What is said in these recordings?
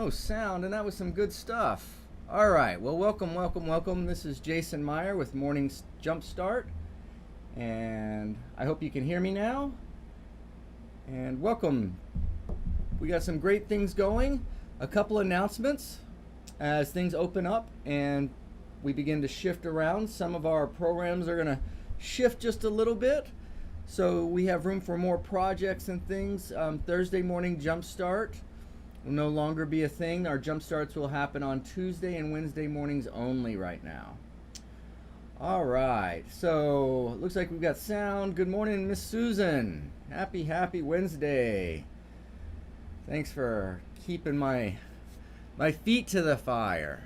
No sound, and that was some good stuff. All right, well, welcome. This is Jason Meyer with Morning Jump Start, and I hope you can hear me now. And welcome. We got some great things going. A couple announcements as things open up and we begin to shift around. Some of our programs are going to shift just a little bit, so we have room for more projects and things. Thursday morning jump start will no longer be a thing. Our jump starts will happen on Tuesday and Wednesday mornings only right now. All right, so looks like we've got sound. Good morning, Miss Susan. Happy Wednesday. Thanks for keeping my feet to the fire,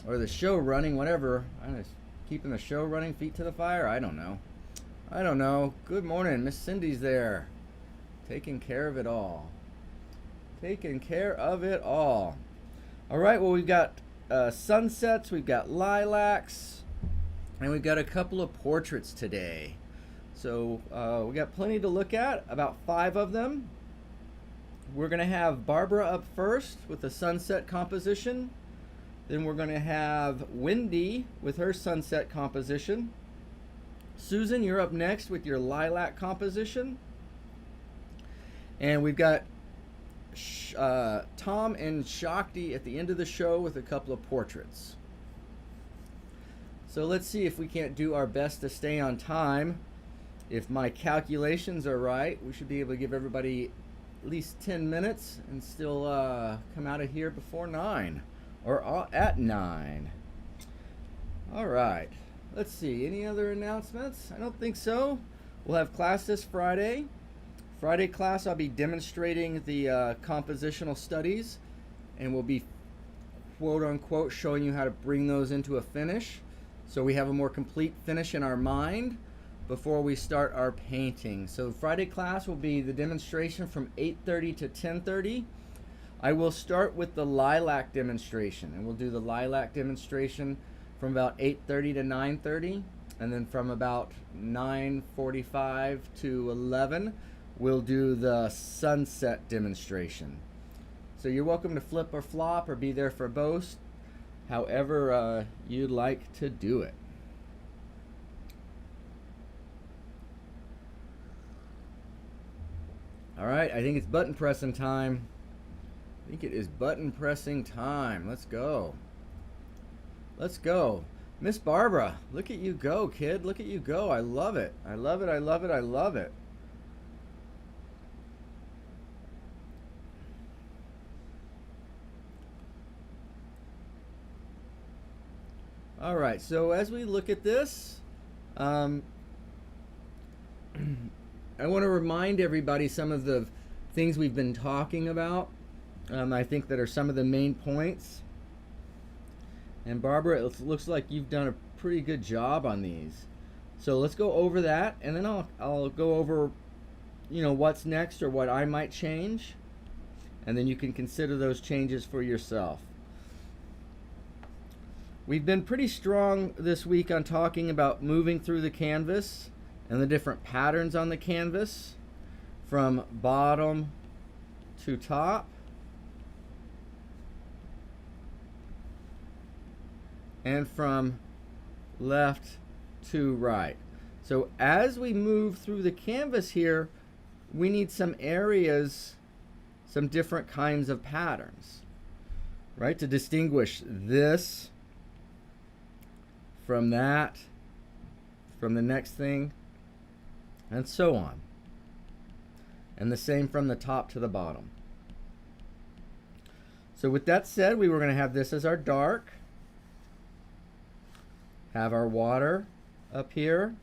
or the show running, whatever. I'm just keeping the show running, feet to the fire. I don't know. Good morning, Miss Cindy's there, taking care of it all. All right, well, we've got sunsets, we've got lilacs, and we've got a couple of portraits today. So we got plenty to look at, about 5 of them. We're going to have Barbara up first with the sunset composition. Then we're going to have Wendy with her sunset composition. Susan, you're up next with your lilac composition. And we've got Tom and Shakti at the end of the show with a couple of portraits. So let's see if we can't do our best to stay on time. If my calculations are right, we should be able to give everybody at least 10 minutes and still come out of here before 9 or at 9. All right, let's see, any other announcements? I don't think so. We'll have class this Friday. Friday class, I'll be demonstrating the compositional studies, and we'll be quote unquote showing you how to bring those into a finish, so we have a more complete finish in our mind before we start our painting. So Friday class will be the demonstration from 8:30 to 10:30. I will start with the lilac demonstration, and we'll do the lilac demonstration from about 8:30 to 9:30, and then from about 9:45 to 11 we'll do the sunset demonstration. So you're welcome to flip or flop or be there for both, however you'd like to do it. All right, I think it's button pressing time. Let's go. Miss Barbara, look at you go, kid. Look at you go. I love it. All right, so as we look at this, I want to remind everybody some of the things we've been talking about. I think that are some of the main points. And Barbara, it looks like you've done a pretty good job on these. So let's go over that, and then I'll go over, what's next or what I might change, and then you can consider those changes for yourself. We've been pretty strong this week on talking about moving through the canvas and the different patterns on the canvas from bottom to top. And from left to right. So as we move through the canvas here, we need some areas, some different kinds of patterns, right? To distinguish this from that, from the next thing, and so on. And the same from the top to the bottom. So with that said, we were going to have this as our dark, have our water up here,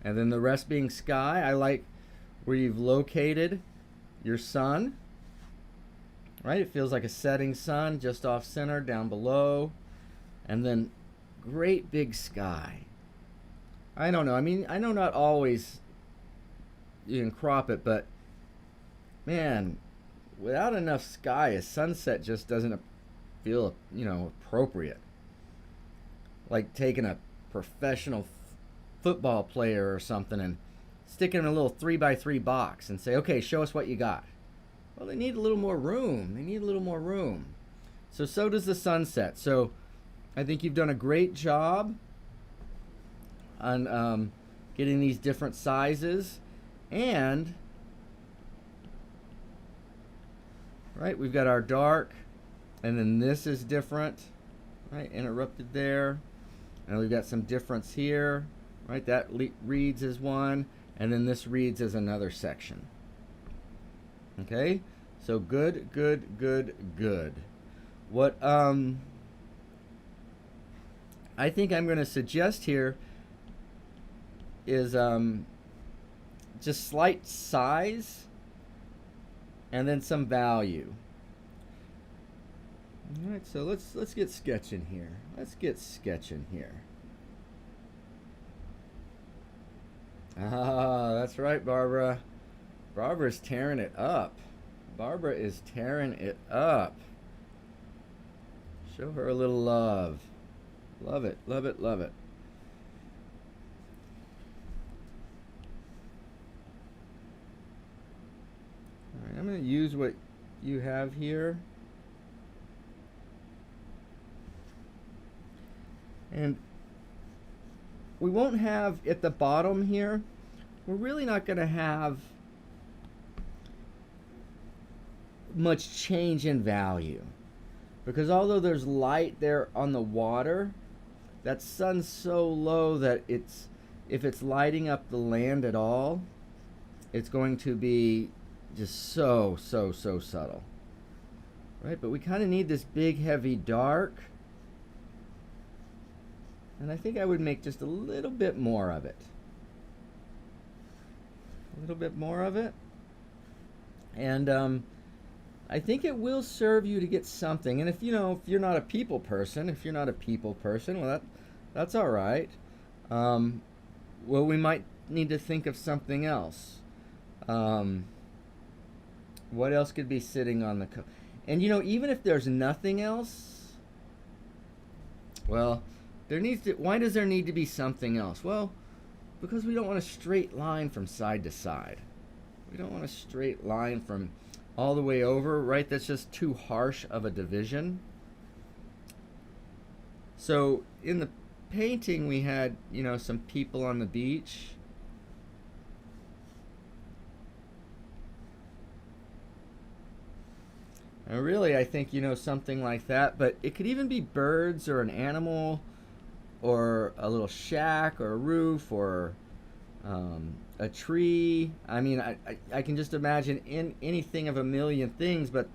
and then the rest being sky. I like where you've located your sun, right? It feels like a setting sun just off center down below, and then great big sky. I don't know. I mean, I know not always you can crop it, but man, without enough sky, a sunset just doesn't feel, appropriate. Like taking a professional football player or something and stick it in a little 3x3 box and say, okay, show us what you got. Well, they need a little more room. They need a little more room. So does the sunset. So I think you've done a great job on getting these different sizes. And, right, we've got our dark, and then this is different, right, interrupted there. And we've got some difference here, right, that reads as one, and then this reads as another section. Okay, so good, good, good, good. What I think I'm going to suggest here is just slight size and then some value. All right, so let's get sketching here. Let's get sketching here. Ah, that's right, Barbara. Barbara's tearing it up. Barbara is tearing it up. Show her a little love. Love it, love it, love it. All right, I'm going to use what you have here. And we won't have at the bottom here, we're really not going to have much change in value, because although there's light there on the water, that sun's so low that if it's lighting up the land at all, it's going to be just so subtle, right? But we kind of need this big heavy dark, and I think I would make just a little bit more of it. A little bit more of it. And I think it will serve you to get something. And if you're not a people person, well, that's all right. Well, we might need to think of something else. What else could be sitting on the and even if there's nothing else, well, why does there need to be something else? Well, because we don't want a straight line from side to side. We don't want a straight line from all the way over, right? That's just too harsh of a division. So in the painting we had, some people on the beach. And really, I think, something like that, but it could even be birds or an animal or a little shack or a roof or a tree. I mean, I can just imagine anything of a million things, but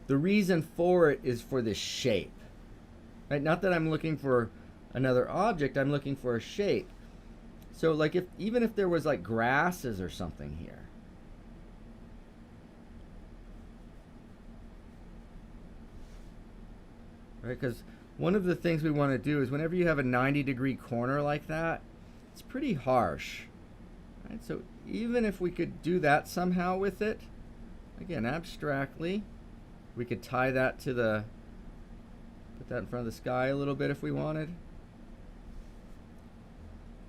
the reason for it is for this shape, right? Not that I'm looking for another object, I'm looking for a shape. So like even if there was like grasses or something here, right? Because one of the things we want to do is whenever you have a 90-degree corner like that, it's pretty harsh, right? So even if we could do that somehow with it, again, abstractly, we could tie that to put that in front of the sky a little bit if we wanted.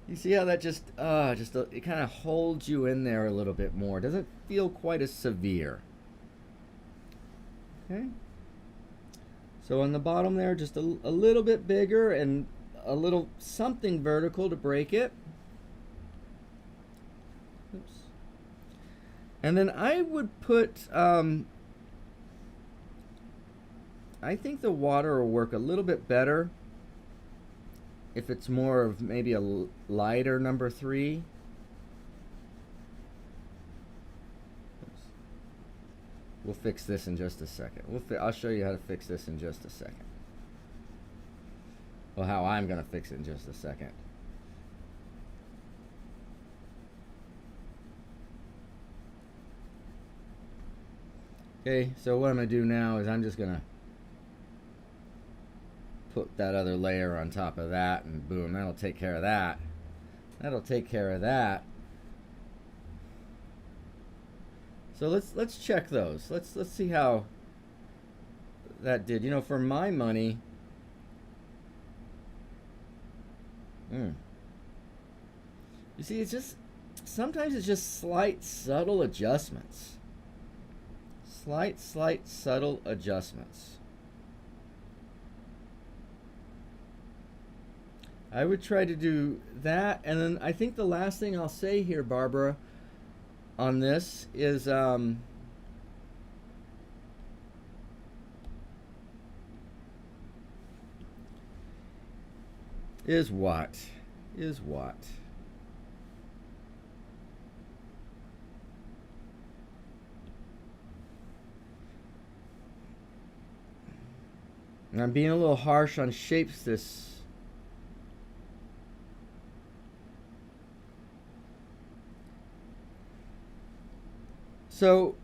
You see how that it kind of holds you in there a little bit more. It doesn't feel quite as severe. Okay. So on the bottom there, just a little bit bigger and a little something vertical to break it. Oops. And then I would put, I think the water will work a little bit better if it's more of maybe a lighter number 3. We'll fix this in just a second. I'll show you how to fix this in just a second. Well, how I'm going to fix it in just a second. Okay, so what I'm going to do now is I'm just going to put that other layer on top of that, and boom, that'll take care of that. That'll take care of that. So let's check those. Let's see how that did. For my money, you see, sometimes it's just slight, subtle adjustments. Slight, subtle adjustments. I would try to do that. And then I think the last thing I'll say here, Barbara, on this is what? And I'm being a little harsh on shapes this. So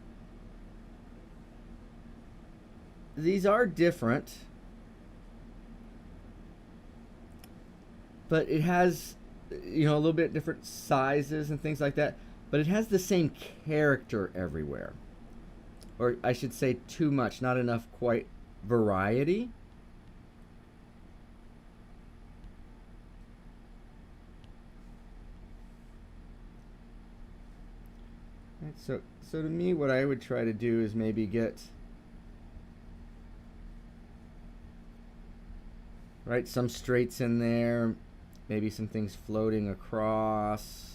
these are different, but it has, you know, a little bit different sizes and things like that, but it has the same character everywhere. Or I should say too much, not enough quite variety. Right, so to me, what I would try to do is maybe get some straights in there, maybe some things floating across.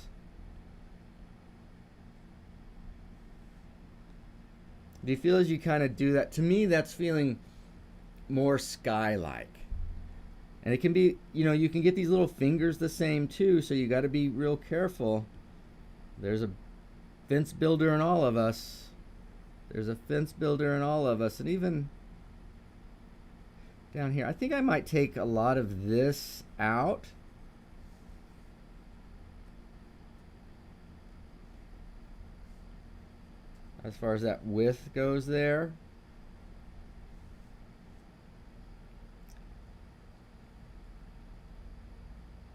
Do you feel as you kind of do that? To me, that's feeling more sky-like. And it can be, you know, you can get these little fingers the same too, so you got to be real careful. There's a fence builder in all of us. And even down here, I think I might take a lot of this out. As far as that width goes there.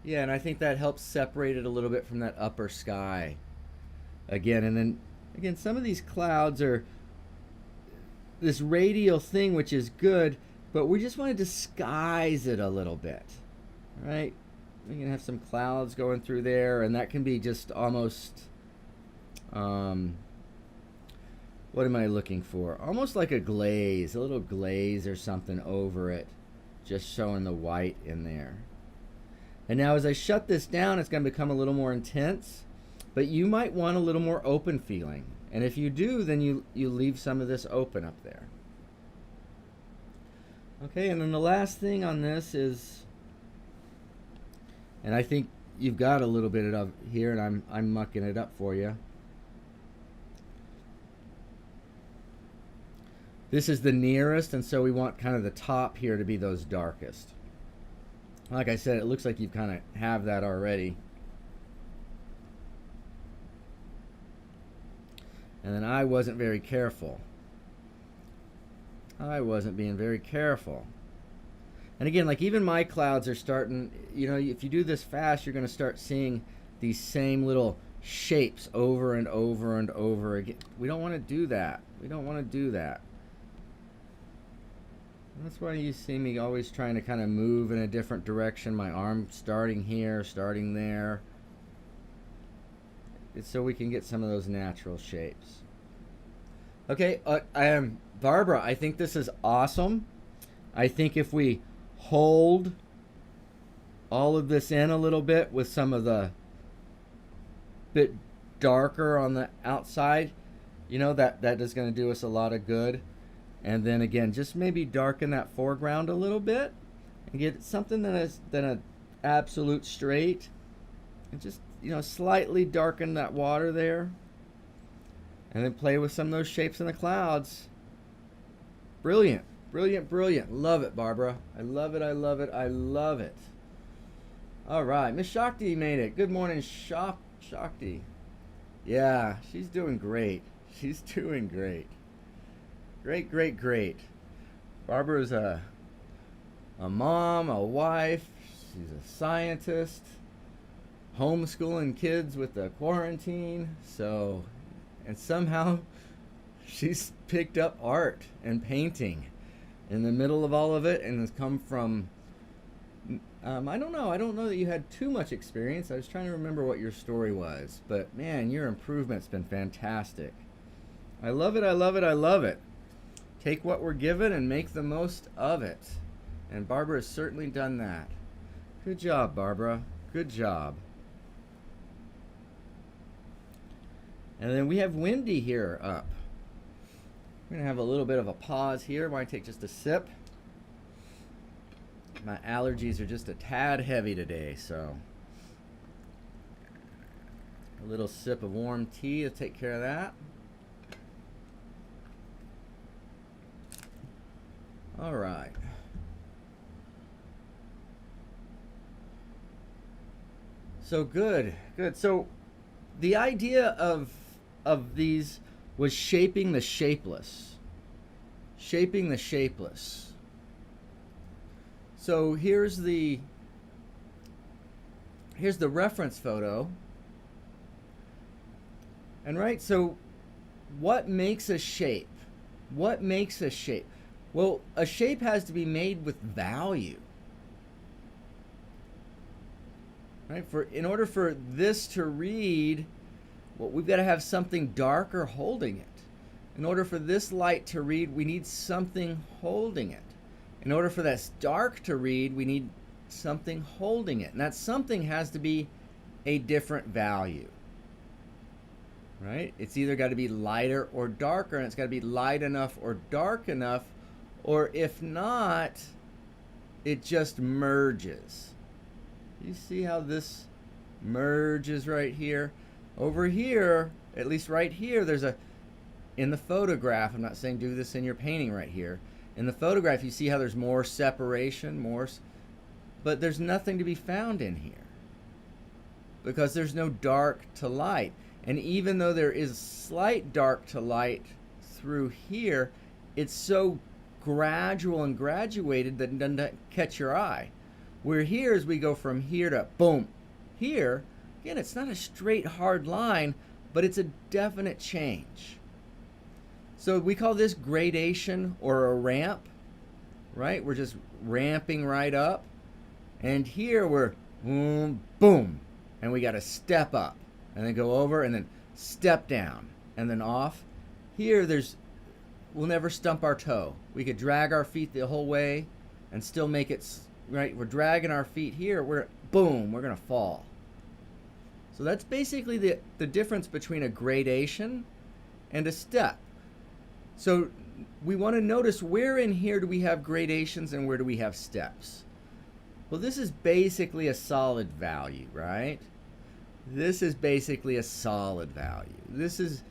Yeah, and I think that helps separate it a little bit from that upper sky. Again, and then, again, some of these clouds are this radial thing, which is good, but we just want to disguise it a little bit, right? We can have some clouds going through there, and that can be just almost, what am I looking for? Almost like a glaze, a little glaze or something over it, just showing the white in there. And now as I shut this down, it's going to become a little more intense, but you might want a little more open feeling. And if you do, then you leave some of this open up there. Okay, and then the last thing on this is, and I think you've got a little bit of here, and I'm mucking it up for you. This is the nearest, and so we want kind of the top here to be those darkest. Like I said, it looks like you kind of have that already. And then I wasn't very careful. I wasn't being very careful. And again, like even my clouds are starting, you know, if you do this fast, you're going to start seeing these same little shapes over and over and over again. We don't want to do that. We don't want to do that. And that's why you see me always trying to kind of move in a different direction. My arm starting here, starting there. It's so we can get some of those natural shapes. Okay, Barbara, I think this is awesome. I think if we hold all of this in a little bit with some of the bit darker on the outside, you know, that is going to do us a lot of good. And then again, just maybe darken that foreground a little bit and get something that is then an absolute straight, and just, you know, slightly darken that water there, and then play with some of those shapes in the clouds. Brilliant, brilliant, brilliant. Love it, Barbara. I love it, I love it, I love it. All right, Miss Shakti made it. Good morning, Shakti. Yeah, she's doing great. She's doing great. Great, great, great. Barbara's a mom, a wife. She's a scientist. Homeschooling kids with the quarantine. So, and somehow she's picked up art and painting in the middle of all of it, and has come from, I don't know that you had too much experience. I was trying to remember what your story was, but man, your improvement's been fantastic. I love it, I love it, I love it. Take what we're given and make the most of it. And Barbara has certainly done that. Good job, Barbara. Good job. And then we have Wendy here up. We're going to have a little bit of a pause here. I want to take just a sip. My allergies are just a tad heavy today, so a little sip of warm tea to take care of that. All right. So good. So the idea of these was shaping the shapeless. Shaping the shapeless. So here's the reference photo. And right, so what makes a shape? What makes a shape? Well, a shape has to be made with value. Right? In order for this to read, well, we've got to have something darker holding it. In order for this light to read, we need something holding it. In order for that dark to read, we need something holding it. And that something has to be a different value. Right? It's either got to be lighter or darker, and it's got to be light enough or dark enough, or if not, it just merges. You see how this merges right here? Over here, at least right here, there's in the photograph, I'm not saying do this in your painting right here. In the photograph, you see how there's more separation, but there's nothing to be found in here because there's no dark to light. And even though there is slight dark to light through here, it's so gradual and graduated that it doesn't catch your eye. Where here, as we go from here to boom, here, again, it's not a straight hard line, but it's a definite change. So we call this gradation or a ramp, right? We're just ramping right up. And here we're boom, boom, and we got to step up and then go over and then step down and then off. Here we'll never stump our toe. We could drag our feet the whole way and still make it right. We're dragging our feet here. We're gonna fall. So that's basically the difference between a gradation and a step. So we want to notice where in here do we have gradations and where do we have steps. Well, this is basically a solid value, right? This is basically a solid value. This is,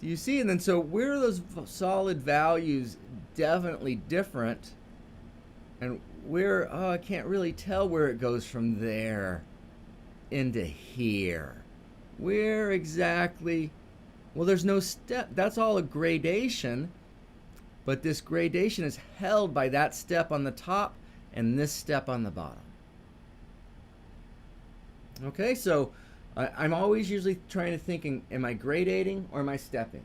do you see? And then so where are those solid values definitely different? And where, I can't really tell where it goes from there into here. Where exactly? Well, there's no step. That's all a gradation, but this gradation is held by that step on the top and this step on the bottom. Okay, so I'm always usually trying to think, am I gradating or am I stepping?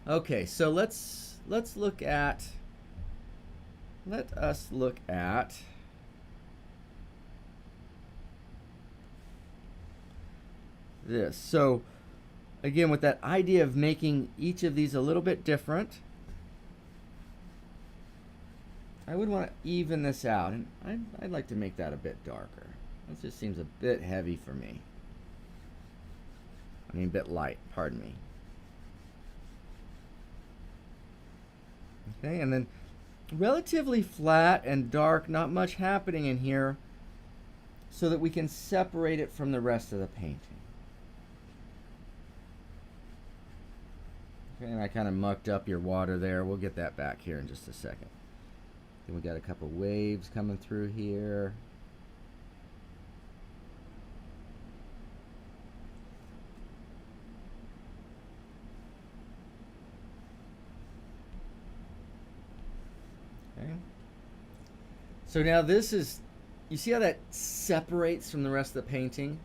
Okay, so let us look at this. So again, with that idea of making each of these a little bit different, I would want to even this out, and I'd like to make that a bit darker. That just seems a bit heavy for me. I mean, a bit light, pardon me. Okay, and then relatively flat and dark, not much happening in here, so that we can separate it from the rest of the painting. Okay, and I kind of mucked up your water there. We'll get that back here in just a second. Then we got a couple waves coming through here. Okay. So now this is, you see how that separates from the rest of the painting?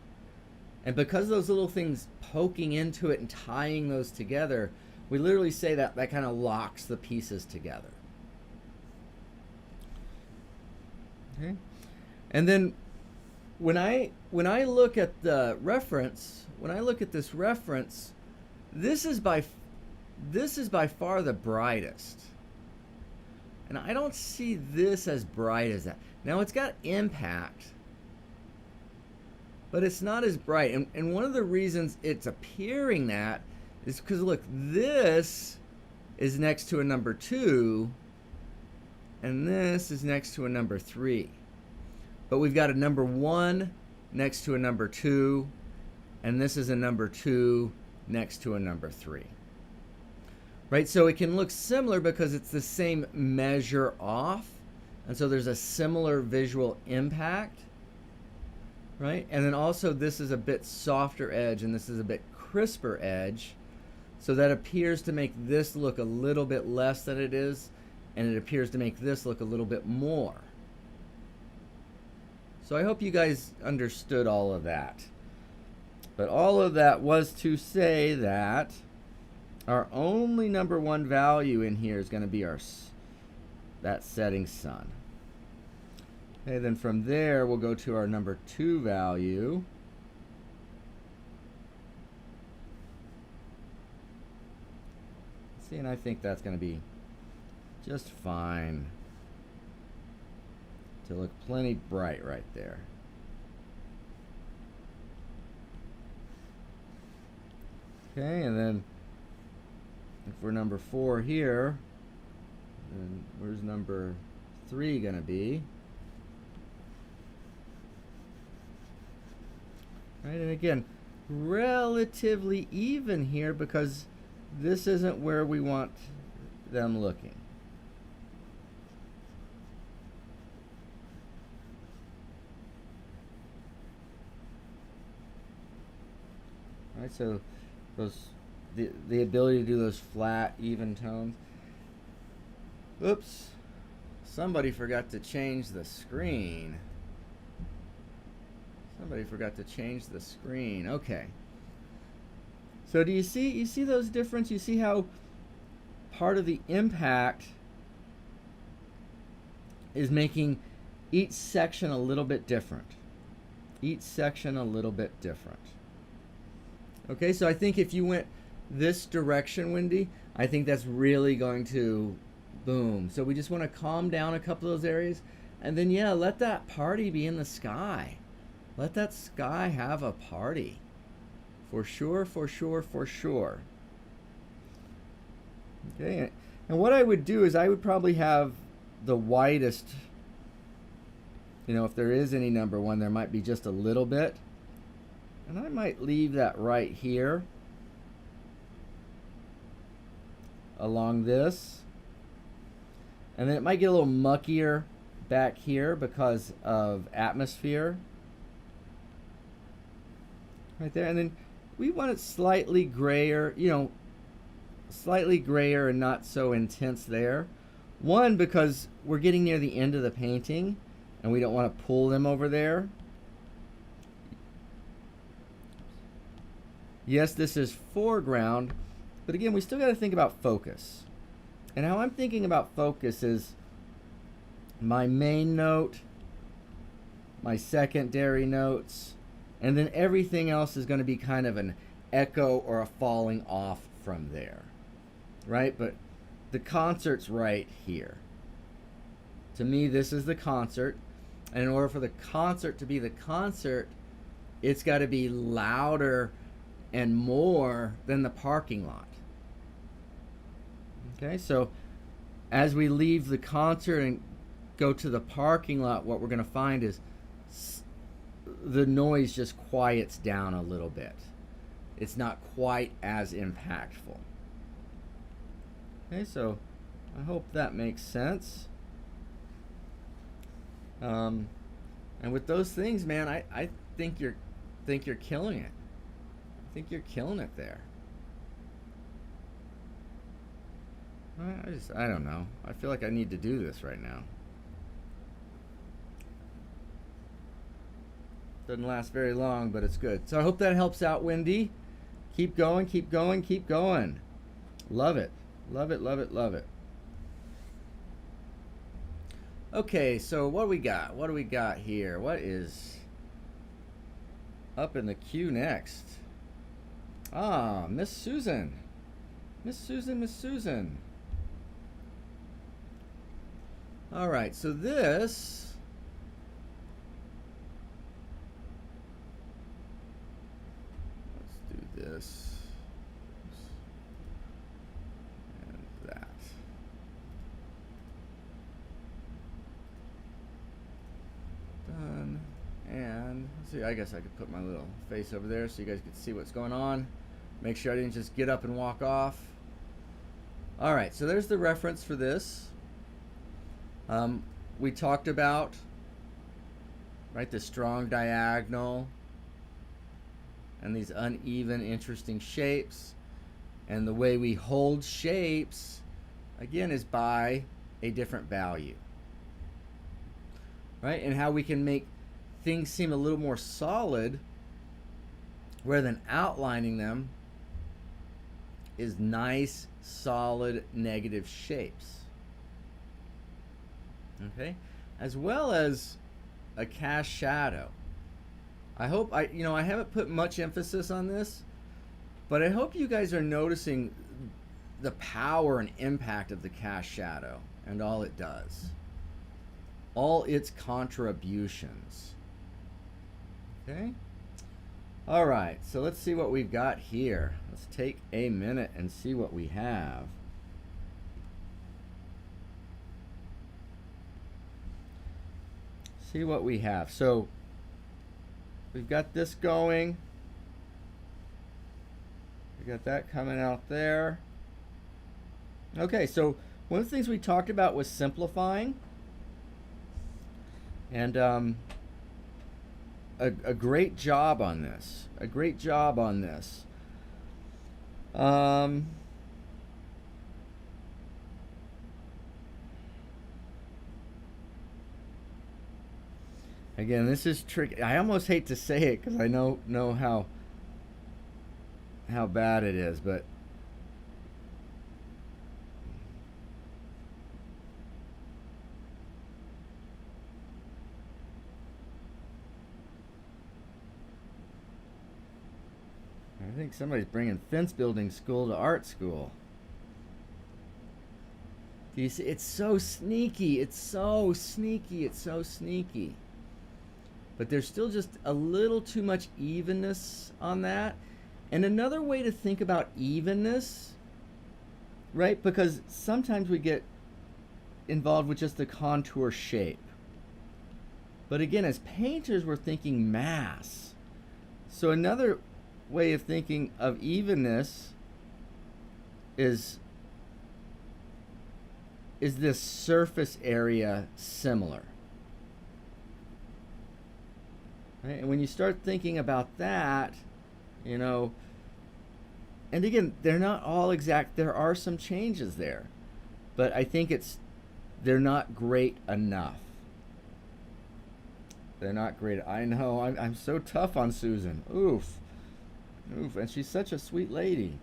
And because those little things poking into it and tying those together, we literally say that kind of locks the pieces together. Okay. And then when when I look at the reference, when I look at this reference, this is by far the brightest. And I don't see this as bright as that. Now it's got impact, but it's not as bright. And one of the reasons it's appearing that is because, look, this is next to a number 2, and this is next to a number 3. But we've got a number 1 next to a number 2, and this is a number 2 next to a number 3. Right, so it can look similar because it's the same measure off, and so there's a similar visual impact, right? And then also this is a bit softer edge and this is a bit crisper edge, so that appears to make this look a little bit less than it is, and it appears to make this look a little bit more. So I hope you guys understood all of that. But all of that was to say that our only number 1 value in here is going to be that setting sun. Okay, then from there we'll go to our number 2 value. See, and I think that's going to be just fine to look plenty bright right there. Okay, and then if we're number 4 here, then where's number 3 going to be? Right, and again, relatively even here because this isn't where we want them looking. All right, so the ability to do those flat, even tones. Oops, somebody forgot to change the screen. Somebody forgot to change the screen. Okay. So do you see those differences? You see how part of the impact is making each section a little bit different. Each section a little bit different. Okay, so I think if you went this direction, Wendy, I think that's really going to boom. So we just want to calm down a couple of those areas, and then yeah, let that party be in the sky. Let that sky have a party. For sure, for sure, for sure. Okay, and what I would do is I would probably have the whitest, if there is any number 1, there might be just a little bit. And I might leave that right here along this. And then it might get a little muckier back here because of atmosphere. Right there. And then we want it slightly grayer, slightly grayer and not so intense there. One, because we're getting near the end of the painting and we don't want to pull them over there. Yes, this is foreground, but again, we still got to think about focus. And how I'm thinking about focus is my main note, my secondary notes, and then everything else is going to be kind of an echo or a falling off from there, right? But the concert's right here. To me, this is the concert, and in order for the concert to be the concert, it's got to be louder and more than the parking lot. Okay, so as we leave the concert and go to the parking lot, what we're going to find is the noise just quiets down a little bit. It's not quite as impactful. Okay, so I hope that makes sense. And with those things, man, I think you're killing it. I think you're killing it there. I don't know. I feel like I need to do this right now. Doesn't last very long, but it's good. So I hope that helps out, Wendy. Keep going, keep going, keep going. Love it. Love it, love it, love it. Okay, so what do we got? What do we got here? What is up in the queue next? Ah, Miss Susan. Miss Susan, Miss Susan. All right, so this, let's do this and that. Done. And see, I guess I could put my little face over there so you guys could see what's going on. Make sure I didn't just get up and walk off. All right, so there's the reference for this. We talked about, right, the strong diagonal and these uneven, interesting shapes. And the way we hold shapes, again, is by a different value, right? And how we can make things seem a little more solid rather than outlining them is nice, solid, negative shapes. Okay, as well as a cast shadow. I hope I haven't put much emphasis on this, but I hope you guys are noticing the power and impact of the cast shadow and all it does, all its contributions. Okay. All right, so let's see what we've got here. Let's take a minute and see what we have. See what we have. So we've got this going. We got that coming out there. Okay, so one of the things we talked about was simplifying. And a great job on this. A great job on this. Again, this is tricky. I almost hate to say it because I know how bad it is, but I think somebody's bringing fence building school to art school. Do you see? It's so sneaky. It's so sneaky. It's so sneaky. But there's still just a little too much evenness on that. And another way to think about evenness, right? Because sometimes we get involved with just the contour shape. But again, as painters, we're thinking mass. So another way of thinking of evenness is this surface area similar? Right? And when you start thinking about that, and again, they're not all exact. There are some changes there, but I think they're not great enough. They're not great. I know. I'm so tough on Susan. Oof. And she's such a sweet lady.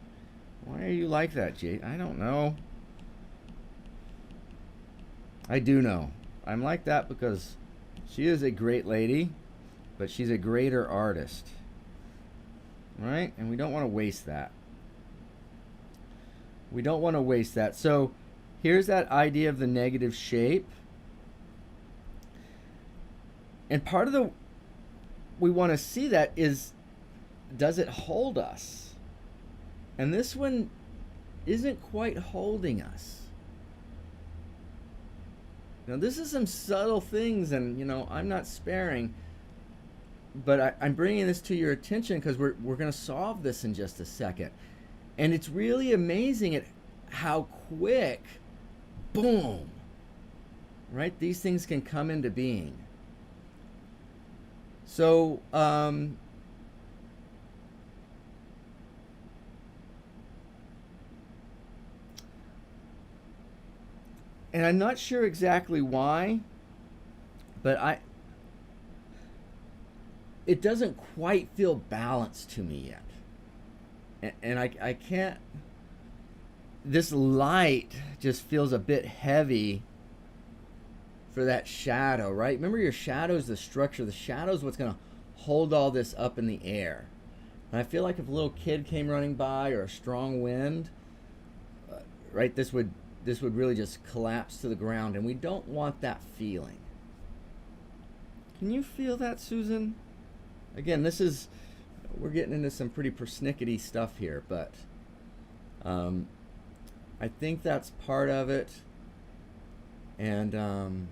Why are you like that, Jade? I don't know. I do know. I'm like that because she is a great lady, but she's a greater artist. Right? And we don't want to waste that. We don't want to waste that. So here's that idea of the negative shape. And part of we want to see that is, does it hold us? And this one isn't quite holding us. Now this is some subtle things, and I'm not sparing, but I'm bringing this to your attention because we're going to solve this in just a second. And it's really amazing at how quick, boom, right? These things can come into being. So, and I'm not sure exactly why, but it doesn't quite feel balanced to me yet. And I can't, this light just feels a bit heavy for that shadow, right? Remember, your shadow is the structure. The shadow is what's going to hold all this up in the air. And I feel like if a little kid came running by or a strong wind, right, this would really just collapse to the ground, and we don't want that feeling. Can you feel that, Susan? Again, we're getting into some pretty persnickety stuff here, but I think that's part of it. And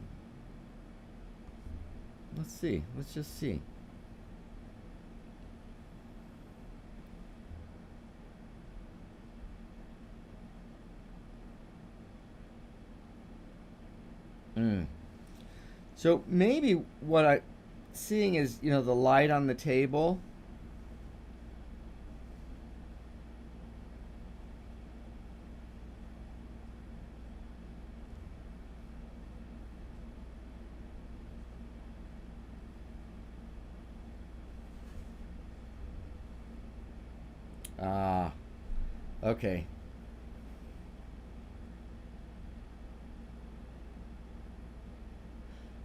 let's see. Let's just see. So maybe what I'm seeing is, the light on the table. Okay.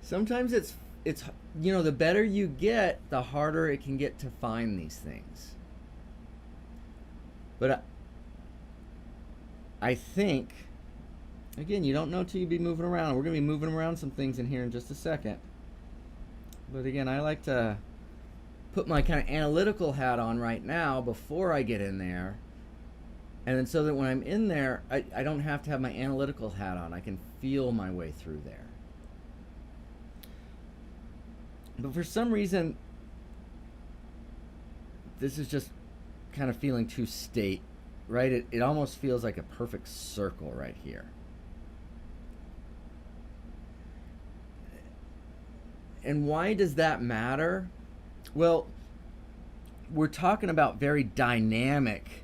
Sometimes it's the better you get, the harder it can get to find these things. But I think, again, you don't know till you be moving around. We're going to be moving around some things in here in just a second. But again, I like to put my kind of analytical hat on right now before I get in there. And then so that when I'm in there, I don't have to have my analytical hat on. I can feel my way through there. But for some reason, this is just kind of feeling too state, right? It almost feels like a perfect circle right here. And why does that matter? Well, we're talking about very dynamic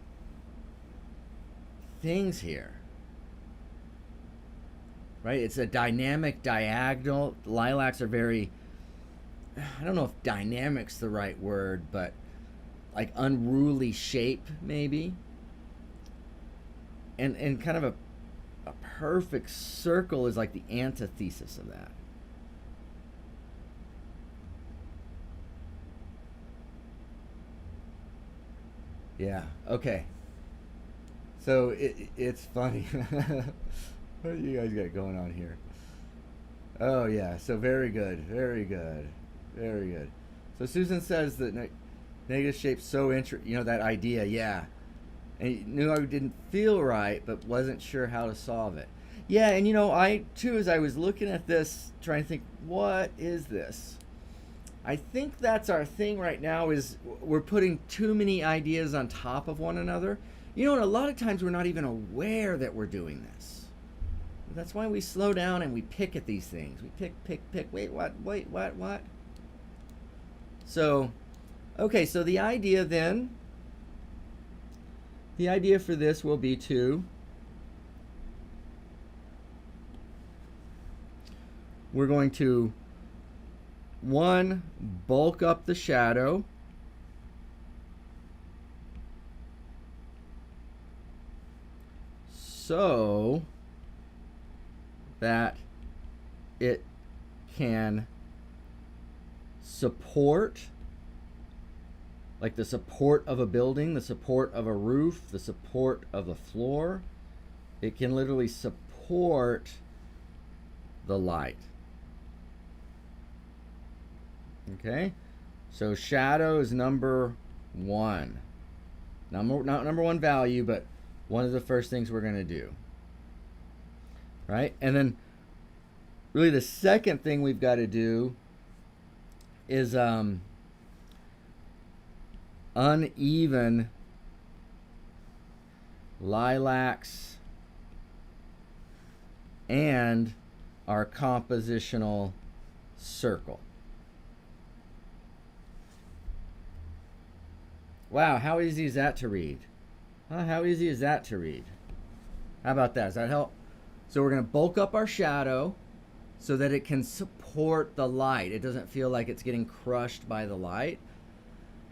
things here, right? It's a dynamic diagonal. Lilacs are very, I don't know if dynamic's the right word, but like unruly shape maybe. And kind of a perfect circle is like the antithesis of that. Yeah, okay. So it's funny. What do you guys got going on here? Oh yeah, so very good, very good, very good. So Susan says that negative shape's so that idea, yeah. And he knew I didn't feel right, but wasn't sure how to solve it. Yeah, and I too, as I was looking at this, trying to think, what is this? I think that's our thing right now, is we're putting too many ideas on top of one another. And a lot of times we're not even aware that we're doing this. That's why we slow down and we pick at these things. We pick. Wait, what? So, okay, so the idea for this will be we're going to, one, bulk up the shadow. So that it can support, like the support of a building, the support of a roof, the support of the floor. It can literally support the light. Okay, so shadow is number one. Not number one value, but one of the first things we're going to do. Right? And then really the second thing we've got to do is uneven lilacs and our compositional circle. Wow, how easy is that to read? How easy is that to read? How about that? Does that help? So we're going to bulk up our shadow so that it can support the light. It doesn't feel like it's getting crushed by the light.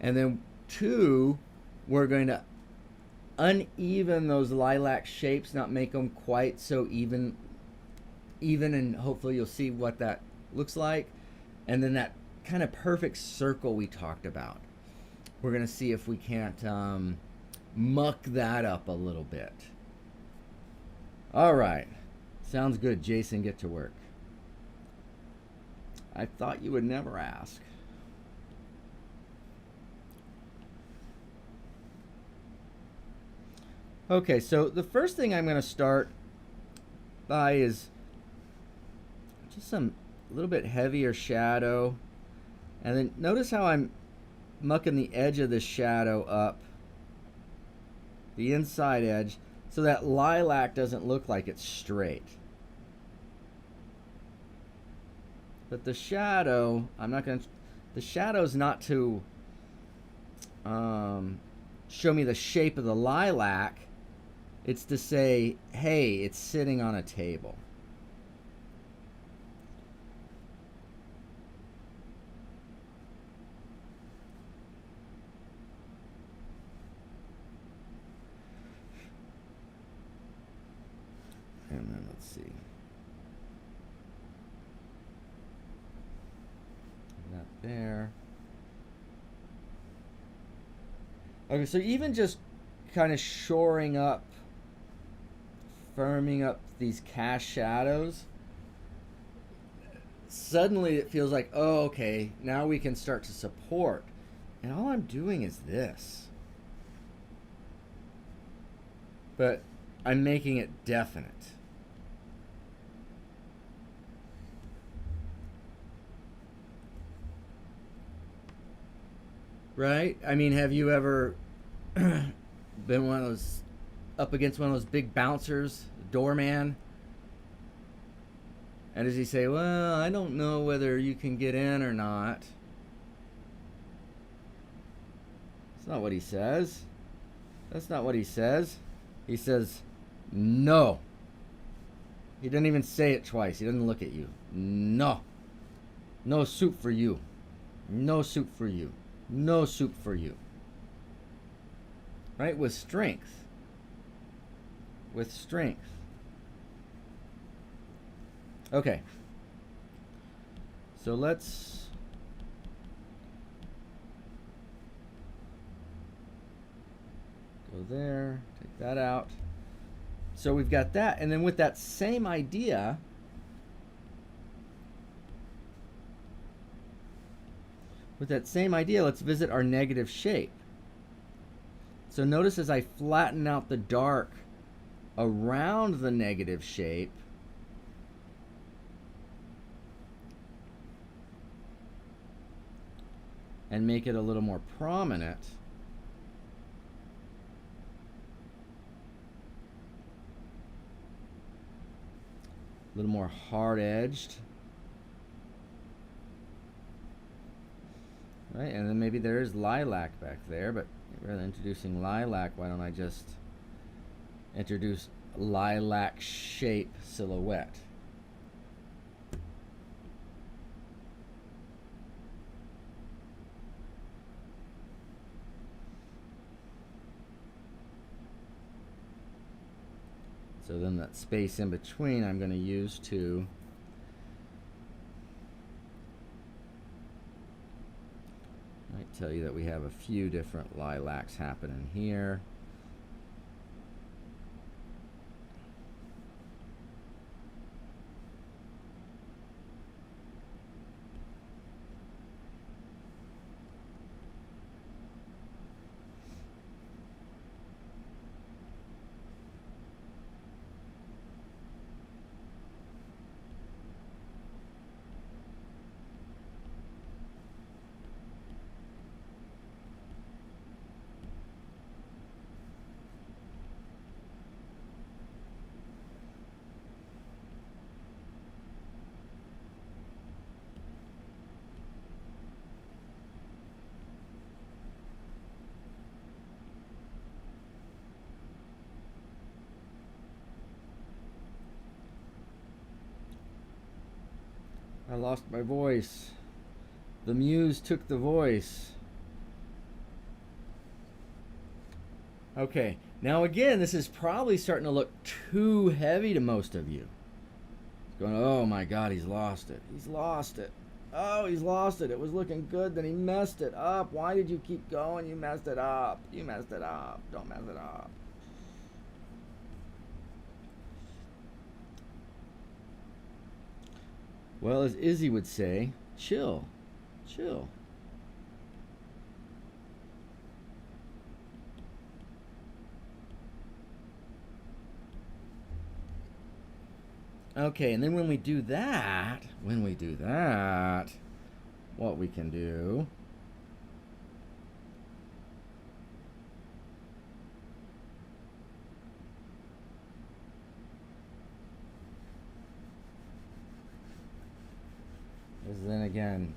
And then two, we're going to uneven those lilac shapes, not make them quite so even, and hopefully you'll see what that looks like. And then that kind of perfect circle we talked about. We're going to see if we can't muck that up a little bit. All right. Sounds good. Jason, get to work. I thought you would never ask. Okay, so the first thing I'm going to start by is just a little bit heavier shadow. And then notice how I'm mucking the edge of the shadow up, the inside edge, so that lilac doesn't look like it's straight. But the shadow, the shadow's not to show me the shape of the lilac. It's to say, hey, it's sitting on a table. And then let's see. That there. Okay, so even just kind of shoring up, firming up these cast shadows, suddenly it feels like, oh, okay, now we can start to support. And all I'm doing is this. But I'm making it definite. Right? I mean, have you ever been one of those, up against one of those big bouncers, doorman? And does he say, well, I don't know whether you can get in or not? That's not what he says. That's not what he says. He says, no. He didn't even say it twice. He doesn't look at you. No. No soup for you. No soup for you. No soup for you. Right? With strength. With strength. Okay. So let's go there. Take that out. So we've got that. And then with that same idea, let's visit our negative shape. So notice as I flatten out the dark around the negative shape, and make it a little more prominent, a little more hard-edged. Right, and then maybe there is lilac back there, but rather than introducing lilac, why don't I just introduce lilac shape silhouette? So then that space in between I'm going to use to tell you that we have a few different lilacs happening here. I lost my voice. The muse took the voice. Okay, now again, this is probably starting to look too heavy to most of you. Going, oh my God, he's lost it. He's lost it. Oh, he's lost it. It was looking good, then he messed it up. Why did you keep going? You messed it up. You messed it up. Don't mess it up. Well, as Izzy would say, chill. Chill. Okay, and then when we do that, what we can do is then again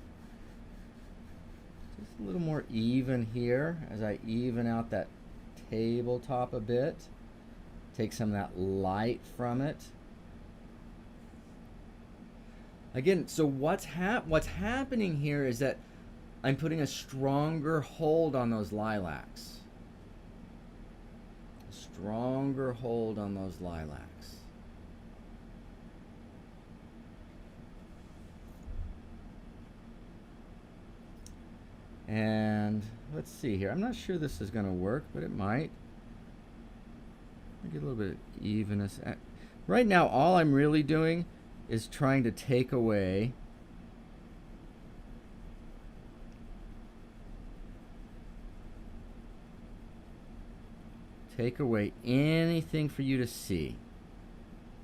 just a little more even here as I even out that tabletop a bit. Take some of that light from it. Again, so what's happening here is that I'm putting a stronger hold on those lilacs. A stronger hold on those lilacs. And let's see here. I'm not sure this is going to work, but it might. Get a little bit of evenness. Right now, all I'm really doing is trying to take away anything for you to see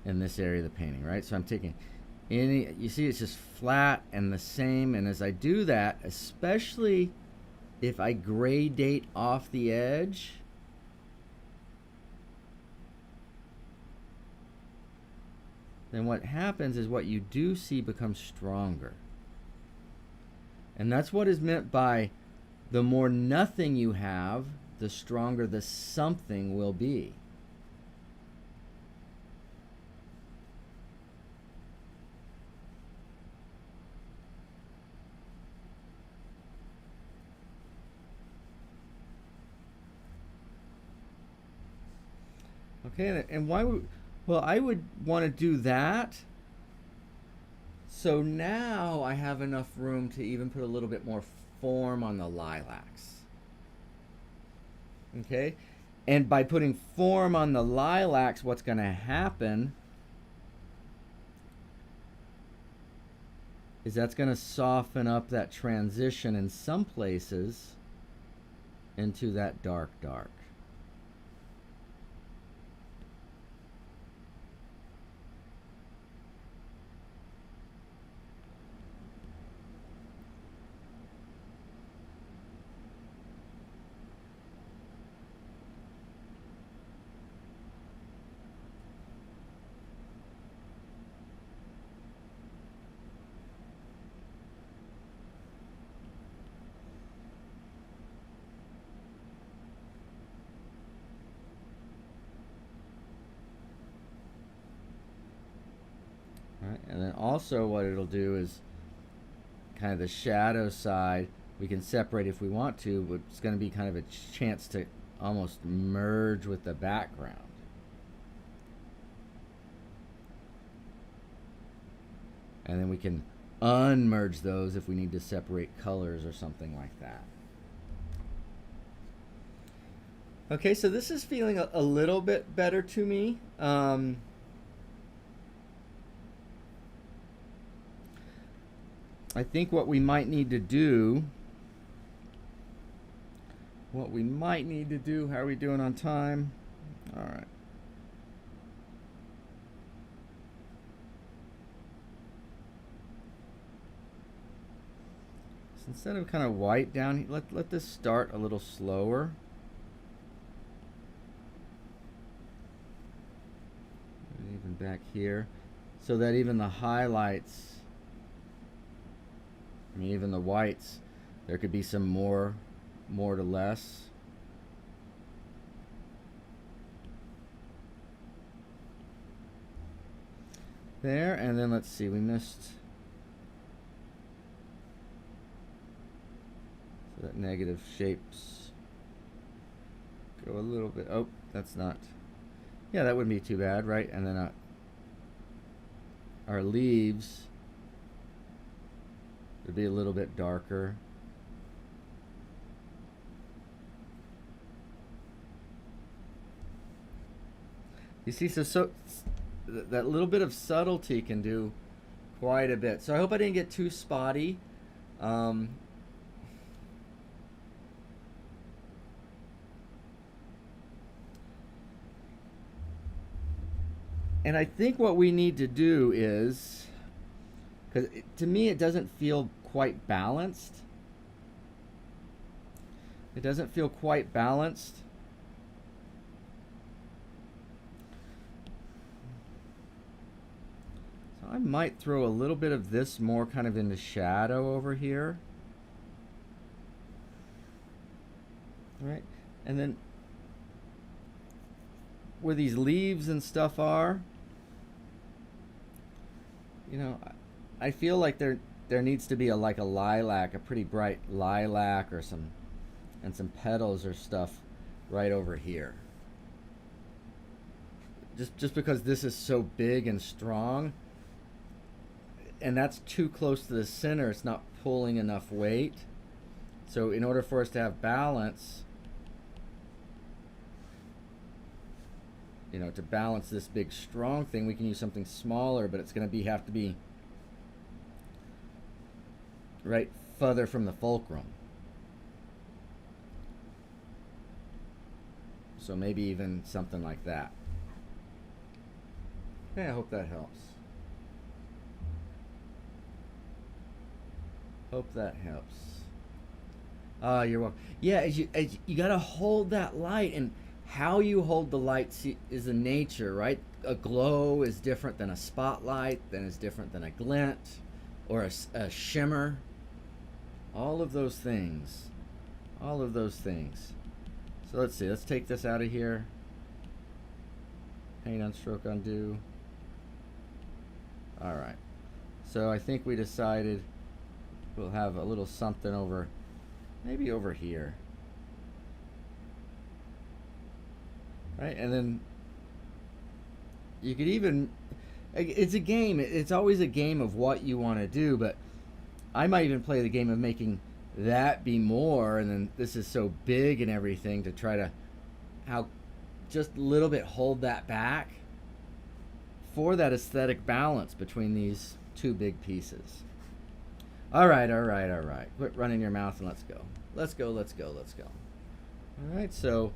in this area of the painting, right? So I'm taking any, you see it's just flat and the same, and as I do that, especially if I gradate off the edge, then what happens is what you do see becomes stronger. And that's what is meant by the more nothing you have, the stronger the something will be. Okay, and why would... Well, I would want to do that. So now I have enough room to even put a little bit more form on the lilacs. Okay? And by putting form on the lilacs, what's going to happen is that's going to soften up that transition in some places into that dark, dark. Right? And then also what it'll do is kind of the shadow side, we can separate if we want to, but it's going to be kind of a chance to almost merge with the background. And then we can unmerge those if we need to separate colors or something like that. Okay, so this is feeling a little bit better to me. I think what we might need to do, how are we doing on time? All right. So instead of kind of white down, let this start a little slower. Even back here, so that even the highlights, I mean even the whites, there could be some more to less. There, and then let's see, we missed, so that negative shapes go a little bit, oh, that's not, yeah, that wouldn't be too bad, right? And then our leaves, to be a little bit darker. You see, so that little bit of subtlety can do quite a bit. So I hope I didn't get too spotty. And I think what we need to do is, because to me it doesn't feel quite balanced. It doesn't feel quite balanced. So I might throw a little bit of this more kind of in the shadow over here. All right, and then where these leaves and stuff are, you know, I feel like there needs to be like a lilac, a pretty bright lilac or some petals or stuff right over here. Just because this is so big and strong, and that's too close to the center, it's not pulling enough weight. So in order for us to have balance, you know, to balance this big strong thing, we can use something smaller, but it's going to have to be right further from the fulcrum. So maybe even something like that. Okay, I hope that helps. Hope that helps. You're welcome. Yeah, as you gotta hold that light, and how you hold the light is a nature, right? A glow is different than a spotlight, then is different than a glint or a shimmer. All of those things. All of those things. So let's see, let's take this out of here. Paint on, stroke, undo. All right. So I think we decided we'll have a little something over, maybe over here. Right, and then you could even, it's a game, it's always a game of what you want to do, but I might even play the game of making that be more, and then this is so big and everything, to try to just a little bit hold that back for that aesthetic balance between these two big pieces. All right. Quit running your mouth and let's go. Let's go. All right, so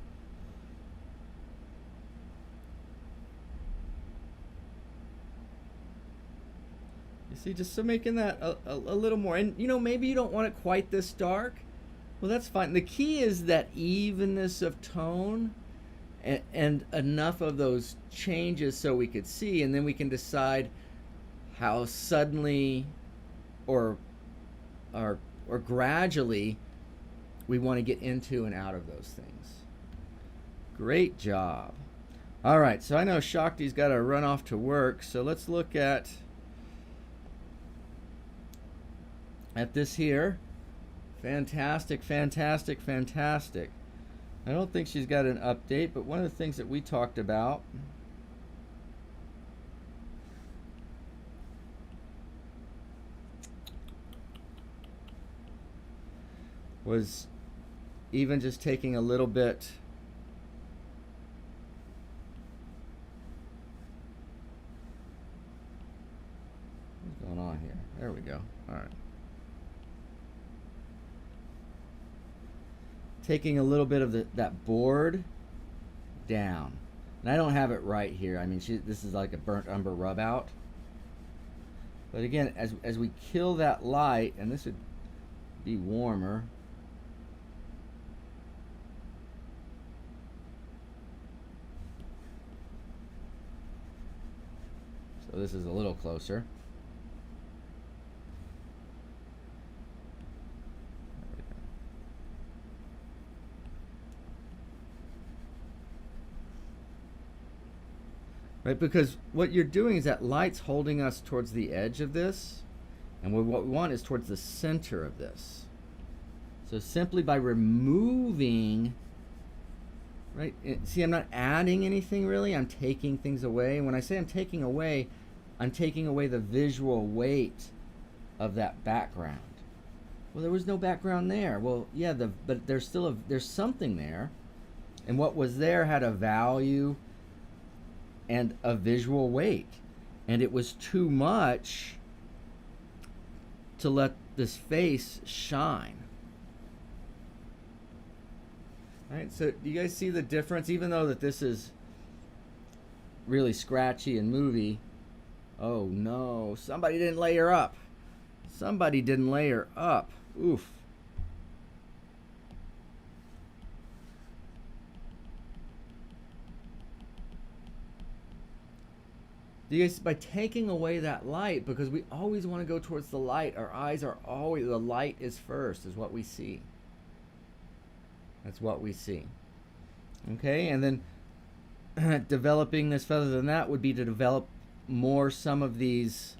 you see, just so making that a little more, and you know, maybe you don't want it quite this dark. Well, that's fine. The key is that evenness of tone and enough of those changes so we could see, and then we can decide how suddenly or gradually we want to get into and out of those things. Great job. All right, so I know Shakti's got to run off to work, so let's look at this here. Fantastic. I don't think she's got an update, but one of the things that we talked about was even just taking a little bit what's going on here? There we go. All right. Taking a little bit of that board down. And I don't have it right here. I mean, this is like a burnt umber rub out. But again, as we kill that light, and this would be warmer. So this is a little closer. Right, because what you're doing is that light's holding us towards the edge of this, and what we want is towards the center of this. So simply by removing, right, see, I'm not adding anything really, I'm taking things away. And when I say I'm taking away the visual weight of that background. Well, there was no background there. Well, yeah, but there's still there's something there, and what was there had a value and a visual weight, and it was too much to let this face shine. All right, so do you guys see the difference? Even though that this is really scratchy and movie, oh no, somebody didn't layer up. Somebody didn't layer up. Oof. Do you guys, by taking away that light, because we always want to go towards the light, our eyes are always, the light is first, is what we see. That's what we see. Okay, and then developing this further than that would be to develop more some of these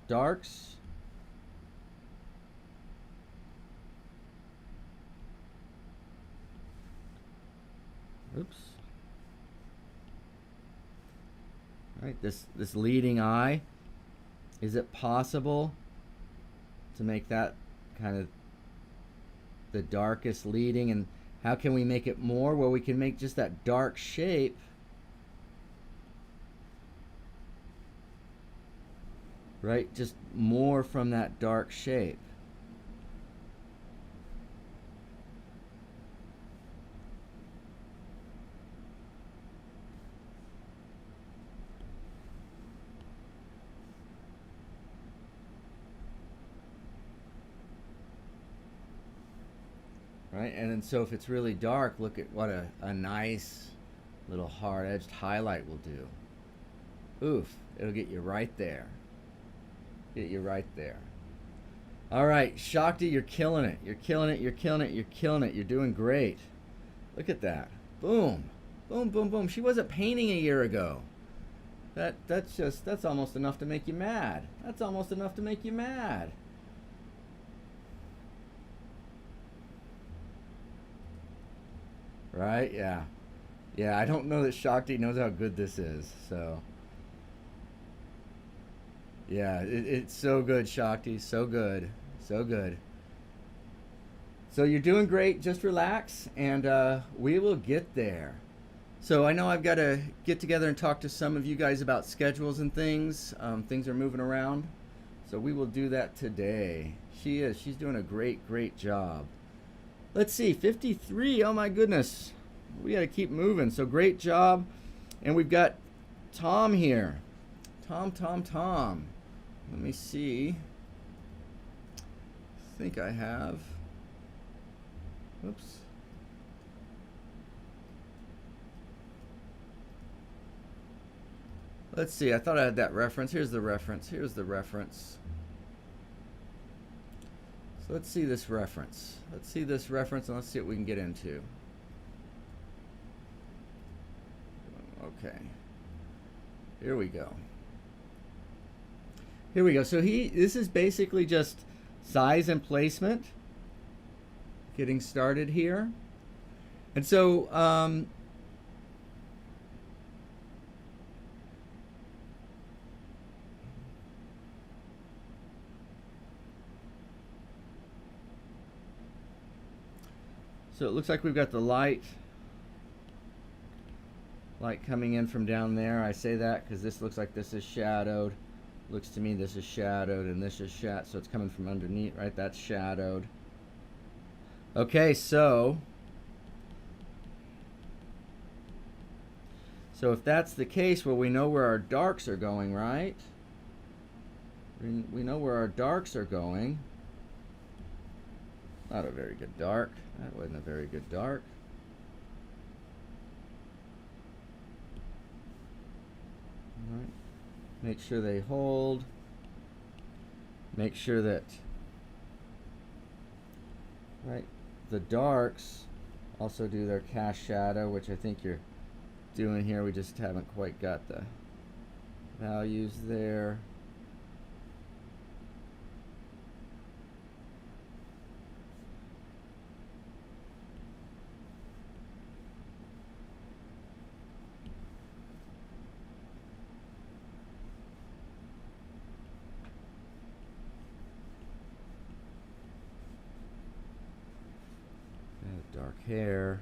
darks. Oops. All right, this leading eye. Is it possible to make that kind of the darkest leading? And how can we make it more? Well, we can make just that dark shape right, just more from that dark shape. Right, and then so if it's really dark, look at what a nice little hard-edged highlight will do. Oof, it'll get you right there. Get you right there. All right, Shakti, you're killing it. You're killing it, you're killing it, you're killing it. You're doing great. Look at that. Boom. Boom, boom, boom. She wasn't painting a year ago. That's almost enough to make you mad. That's almost enough to make you mad. Right? Yeah. Yeah, I don't know that Shakti knows how good this is, so. Yeah, it's so good, Shakti. So good. So good. So you're doing great. Just relax, and we will get there. So I know I've got to get together and talk to some of you guys about schedules and things. Things are moving around. So we will do that today. She's doing a great job. Let's see, 53. Oh my goodness. We got to keep moving. So great job. And we've got Tom here. Tom. Let me see. I think I have. Oops. Let's see. I thought I had that reference. Here's the reference. So let's see this reference. And let's see what we can get into. Okay. Here we go. So this is basically just size and placement. Getting started here. And so so it looks like we've got the light coming in from down there. I say that because this looks like this is shadowed. Looks to me this is shadowed and this is shadowed, so it's coming from underneath, right? That's shadowed. Okay, so if that's the case, well, we know where our darks are going, right? We know where our darks are going. Not a very good dark. That wasn't a very good dark. All right. Make sure they hold. Make sure that, right, the darks also do their cast shadow, which I think you're doing here. We just haven't quite got the values there. dark hair.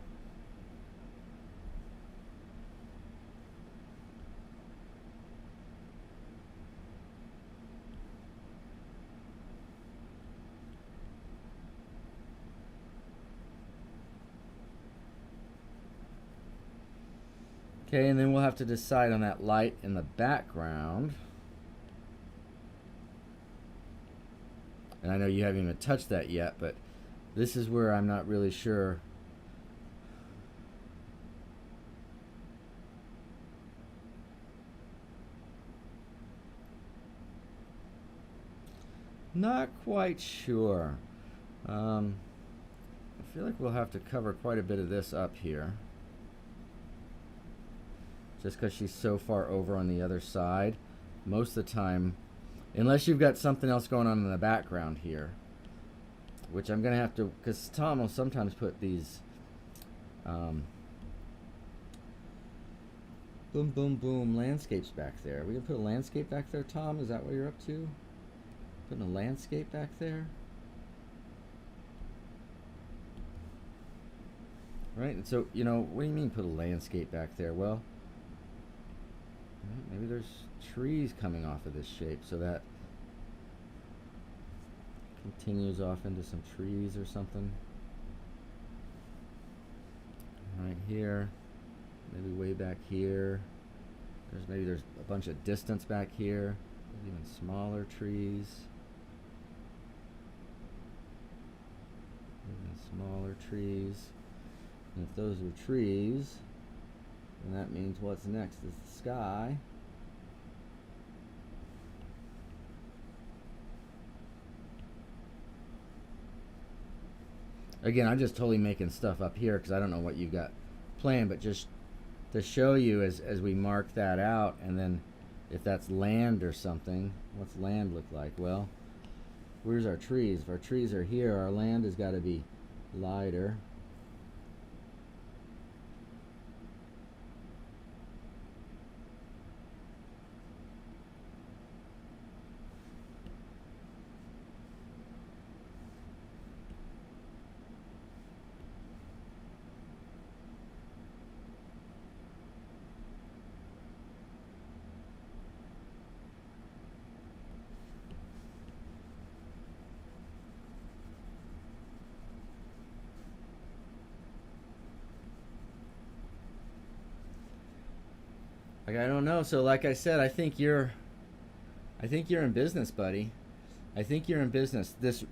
Okay, and then we'll have to decide on that light in the background. And I know you haven't even touched that yet, but this is where I'm not really sure. Not quite sure. I feel like we'll have to cover quite a bit of this up here. Just because she's so far over on the other side. Most of the time, unless you've got something else going on in the background here, which I'm going to have to, because Tom will sometimes put these boom, boom, boom landscapes back there. We can put a landscape back there, Tom? Is that what you're up to? Putting a landscape back there? Right, and so, you know, what do you mean put a landscape back there? Well, maybe there's trees coming off of this shape, so that continues off into some trees or something. Right here, maybe way back here. Maybe there's a bunch of distance back here, even smaller trees. Even smaller trees. And if those are trees, then that means what's next is the sky. Again, I'm just totally making stuff up here because I don't know what you've got planned, but just to show you as we mark that out, and then if that's land or something, what's land look like? Well, where's our trees? If our trees are here, our land has got to be lighter. Like, I don't know. So like I said, I think you're in business, buddy. I think you're in business. This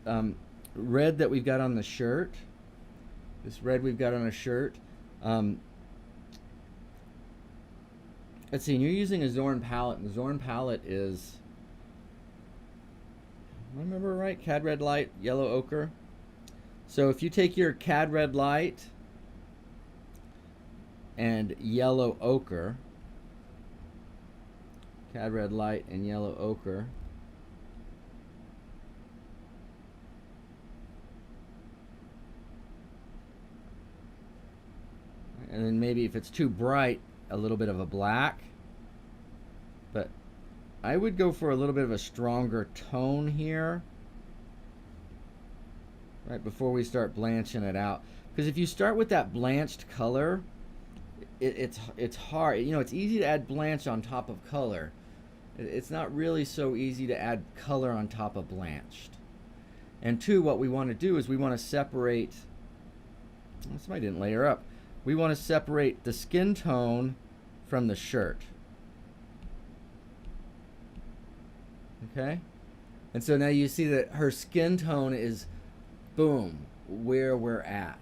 red that we've got on the shirt, let's see, and you're using a Zorn palette, and the Zorn palette is, I remember right, Cad Red Light, Yellow Ochre. So if you take your Cad Red Light and Yellow Ochre, Cad Red Light and Yellow Ochre, and then maybe if it's too bright, a little bit of a black, but I would go for a little bit of a stronger tone here right before we start blanching it out, because if you start with that blanched color, it's hard. You know, it's easy to add blanch on top of color. It's not really so easy to add color on top of blanched. And two, what we want to do is we want to separate, somebody didn't layer up, we want to separate the skin tone from the shirt. Okay? And so now you see that her skin tone is, boom, where we're at.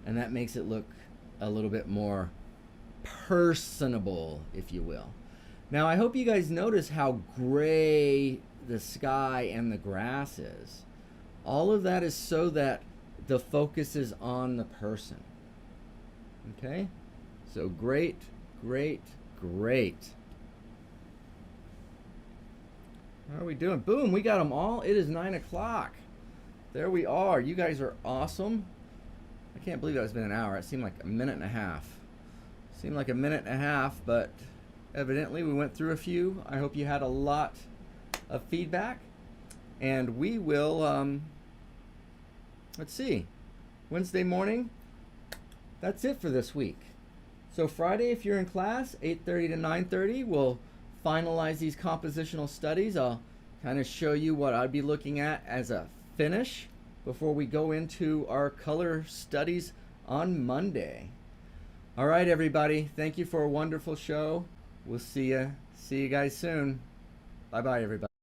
And that makes it look a little bit more personable, if you will. Now, I hope you guys notice how gray the sky and the grass is. All of that is so that the focus is on the person. Okay? So great, great, great. How are we doing? Boom, we got them all. It is 9 o'clock. There we are. You guys are awesome. I can't believe that it's been an hour. It seemed like a minute and a half. Seemed like a minute and a half, but evidently we went through a few. I hope you had a lot of feedback. And we will, let's see, Wednesday morning, that's it for this week. So Friday, if you're in class, 8:30 to 9:30, we'll finalize these compositional studies. I'll kind of show you what I'd be looking at as a finish before we go into our color studies on Monday. All right, everybody. Thank you for a wonderful show. We'll see you guys soon. Bye-bye, everybody.